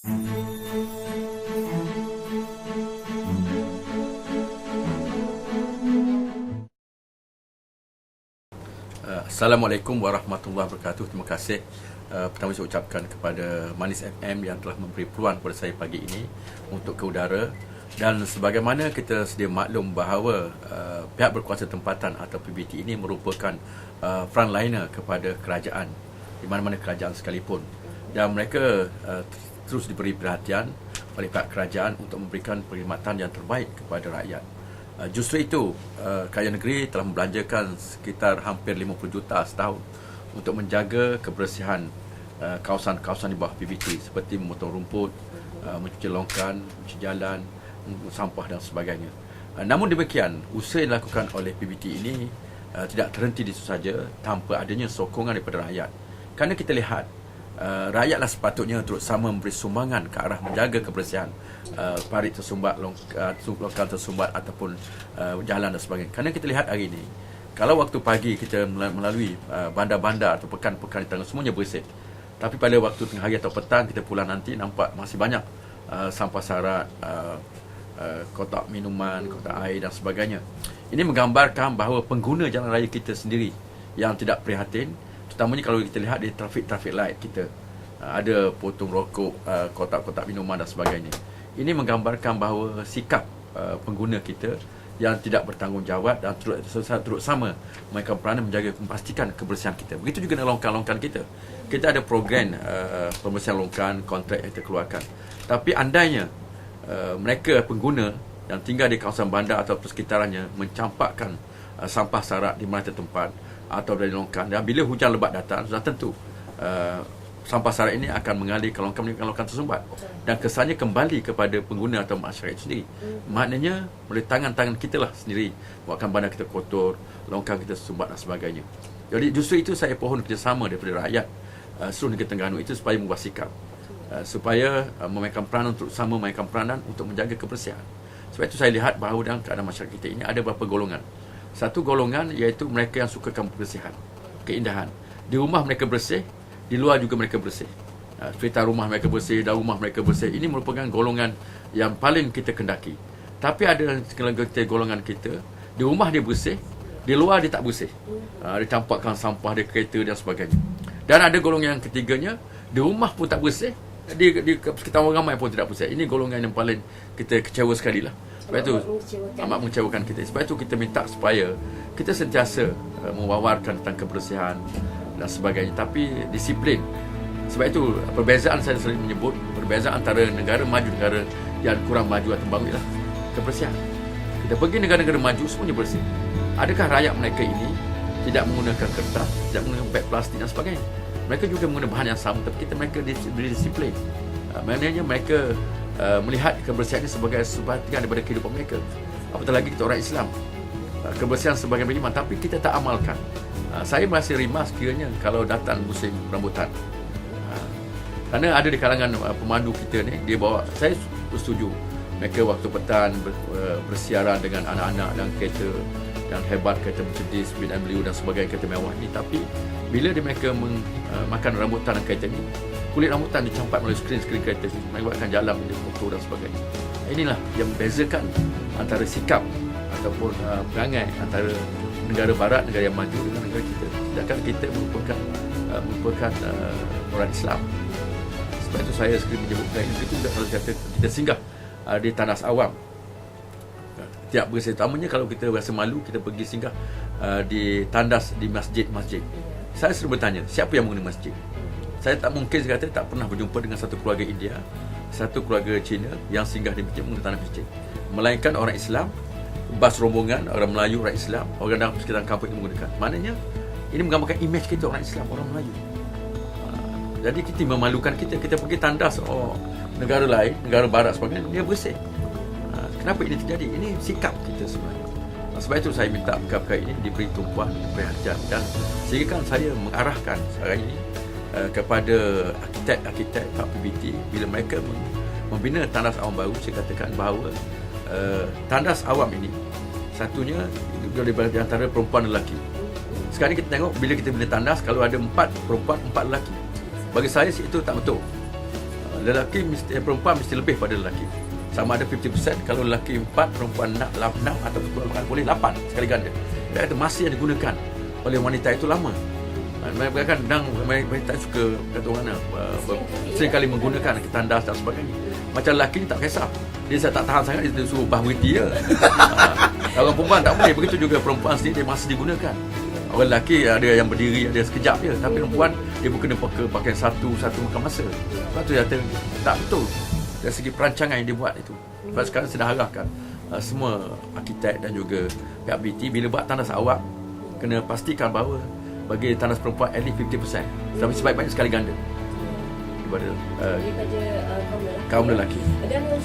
Assalamualaikum warahmatullahi wabarakatuh. Terima kasih pertama saya ucapkan kepada Manis FM yang telah memberi peluang kepada saya pagi ini untuk ke udara. Dan sebagaimana kita sedia maklum bahawa pihak berkuasa tempatan atau PBT ini merupakan frontliner kepada kerajaan di mana-mana kerajaan sekalipun, dan mereka terus diberi perhatian oleh pihak kerajaan untuk memberikan perkhidmatan yang terbaik kepada rakyat. Justru itu, kerajaan negeri telah membelanjakan sekitar hampir 50 juta setahun untuk menjaga kebersihan kawasan-kawasan di bawah PBT seperti memotong rumput, mencuci longkan, mencuci jalan, sampah dan sebagainya. Namun demikian, usaha yang dilakukan oleh PBT ini tidak terhenti di situ saja tanpa adanya sokongan daripada rakyat. Kerana kita lihat rakyatlah sepatutnya turut sama memberi sumbangan ke arah menjaga kebersihan parit tersumbat, longkang tersumbat ataupun jalan dan sebagainya. Kerana kita lihat hari ini, kalau waktu pagi kita melalui bandar-bandar atau pekan-pekan di tengah, semuanya bersih. Tapi pada waktu tengah hari atau petang kita pulang nanti, nampak masih banyak sampah sarat, kotak minuman, kotak air dan sebagainya. Ini menggambarkan bahawa pengguna jalan raya kita sendiri yang tidak prihatin, terutamanya kalau kita lihat di traffic light kita, ada potong rokok, kotak-kotak minuman dan sebagainya. Ini menggambarkan bahawa sikap pengguna kita yang tidak bertanggungjawab dan turut sama mereka peranan menjaga, memastikan kebersihan kita. Begitu juga dengan longkan-longkan kita. Kita ada program pembersihan longkan, kontrak yang kita keluarkan. Tapi andainya mereka pengguna yang tinggal di kawasan bandar atau persekitarannya mencampakkan sampah sarat di mana tempat atau dari longkan, dan bila hujan lebat datang, sudah tentu sampah sarat ini akan mengalir ke longkan tersumbat, dan kesannya kembali kepada pengguna atau masyarakat itu sendiri. Maknanya melalui tangan-tangan kita lah sendiri buatkan bandar kita kotor, longkang kita tersumbat dan sebagainya. Jadi justru itu saya pohon kerjasama daripada rakyat seluruh negeri Terengganu itu supaya mengubah sikap, supaya memainkan peranan untuk sama memainkan peranan untuk menjaga kebersihan. Sebab itu saya lihat bahawa dalam keadaan masyarakat kita ini ada beberapa golongan. Satu golongan iaitu mereka yang sukakan kebersihan, keindahan. Di rumah mereka bersih, di luar juga mereka bersih. Sekitar rumah mereka bersih, dalam rumah mereka bersih. Ini merupakan golongan yang paling kita kendaki. Tapi ada golongan kita, di rumah dia bersih, di luar dia tak bersih. Dia campakkan sampah, dia kereta dan sebagainya. Dan ada golongan yang ketiganya, di rumah pun tak bersih, di sekitar orang ramai pun tidak bersih. Ini golongan yang paling kita kecewa sekali lah. Sebab itu amat mengecewakan kita. Sebab itu kita minta supaya kita sentiasa mewawarkan tentang kebersihan dan sebagainya, tapi disiplin. Sebab itu perbezaan, saya sering menyebut perbezaan antara negara maju, negara yang kurang maju atau baru ialah kebersihan. Kita pergi negara-negara maju, semuanya bersih. Adakah rakyat mereka ini tidak menggunakan kertas, tidak menggunakan beg plastik dan sebagainya? Mereka juga menggunakan bahan yang sama, tapi mereka berdisiplin. Maknanya mereka melihat kebersihan ini sebagai sebahagian daripada kehidupan mereka. Apatah lagi kita orang Islam, kebersihan sebagai beriman, tapi kita tak amalkan. Saya masih rimas sekiranya kalau datang musim rambutan. Kerana ada di kalangan pemandu kita ni, dia bawa, saya setuju mereka waktu petang bersiaran dengan anak-anak dan kereta yang hebat, kereta Mercedes, BMW dan sebagainya, kereta mewah ni. Tapi bila mereka makan rambutan dan kereta ni, kulit rambutan dicampak melalui skrin kereta, menyebabkan jalan menjadi kotor dan sebagainya. Inilah yang membezakan antara sikap ataupun perangai antara negara barat, negara yang maju dengan negara kita. Sedangkan kita merupakan orang Islam. Sebab itu saya sekali menyebutkan itu juga kalau kita singgah di tandas awam. Tiap bersih, utamanya kalau kita rasa malu, kita pergi singgah di tandas di masjid-masjid. Saya selalu bertanya, siapa yang mengguna masjid? Saya tak mungkin kata tak pernah berjumpa dengan satu keluarga India, satu keluarga Cina yang singgah di masjid menggunakan tanah masjid. Melainkan orang Islam, bas rombongan, orang Melayu, orang Islam, orang dalam sekitar kampung itu menggunakan. Maknanya, ini menggambarkan imej kita orang Islam, orang Melayu. Jadi kita memalukan kita pergi tandas negara lain, negara barat sebagainya, dia bersih. Kenapa ini terjadi? Ini sikap kita sebenarnya. Sebab itu saya minta perkara ini diberi tumpuan, perhatian, dan sehingga saya mengarahkan sekarang ini kepada arkitek Pak PBT, bila mereka membina tandas awam baru, saya katakan bahawa tandas awam ini satunya di antara perempuan dan lelaki. Sekarang kita tengok bila kita bina tandas, kalau ada 4 perempuan, 4 lelaki. Bagi saya itu tak betul. Perempuan mesti lebih pada lelaki. Sama ada 50%, kalau lelaki 4, perempuan 6 atau boleh 8 sekali ganda. Dia kata masih yang digunakan oleh wanita itu lama. Mereka kadang wanita suka kata orang sering kali menggunakan tandas dan sebagainya. Macam lelaki ni tak kisah. Dia saya tak tahan sangat, dia suruh bah berhenti je. Kalau perempuan tak boleh. Begitu juga perempuan sendiri dia masih digunakan. Orang lelaki ada yang berdiri, ada sekejap je. Tapi perempuan dia pun kena pakai satu makan masa. Lepas tu dia kata tak betul dari segi perancangan yang dibuat itu. Sebab sekarang sedang arahkan semua arkitek dan juga pihak BT bila buat tandas awak kena pastikan bahawa bagi tandas perempuan at least 50%. Tapi sebaik-baik sekali ganda daripada kaum lelaki. Dan juga